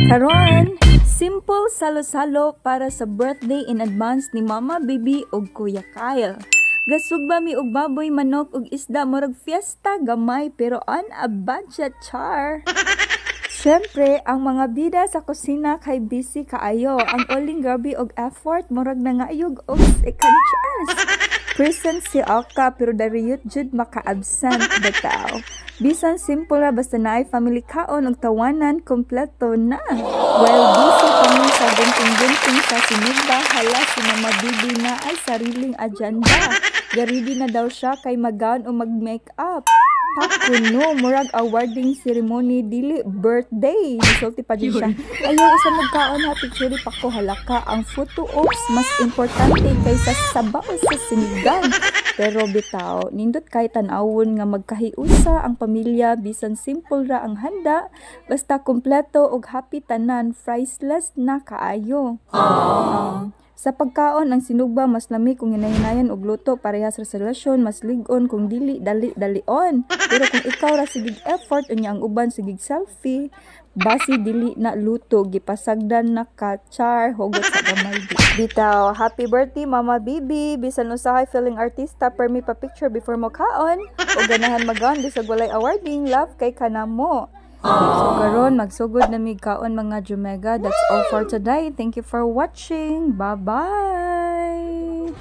Karon, simple salo-salo para sa birthday in advance ni Mama Bibi ug Kuya Kyle. Gasugba mi og baboy, manok ug isda, murag fiesta gamay pero on a budget, char. Siyempre, ang mga bida sa kusina kay busy kaayo. Ang uling grabe og effort, murag nangayog og second chance. Present si Alka pero dariyot jud maka-absent bitaw. Bisan simple ra basta naay family kaon ug tawanan kompleto na. While busy kami sa gunting-gunting sa sinugba, hala si Mama Bibi na ay sariling agenda. Garidi na daw siya kay mag-gown o mag-makeup. Pakuno, murag awarding ceremony, dili birthday. Nisulti pa din siya. Ayaw, isa magkaon ha, picture pa ko, halaka. Ang photo ops mas importante kaysa sabaw sa sinigang. Pero bitaw, nindot kay tanawon nga magkahiusa ang pamilya, bisan simple ra ang handa, basta kompleto og happy tanan, priceless na kaayo. Sa pagkaon, ang sinugba mas lami kung hinahinayan og luto, parehas ra sa relasyon, mas ligon kung dili dali-dalion. Pero kung ikaw ra sigig effort, unya ang uban sigig selfie, basi dili na luto, gipasagdan na ka, char, hugot sa gamay. Bitaw, happy birthday Mama Bibi, bisan usahay feeling artista, permi pa picture before mo kaon, o ganahan magon, bisag walay awarding, love kay kanamo. So karon magsugod na mig kaon mga Jumega. That's all for today. Thank you for watching. Bye-bye.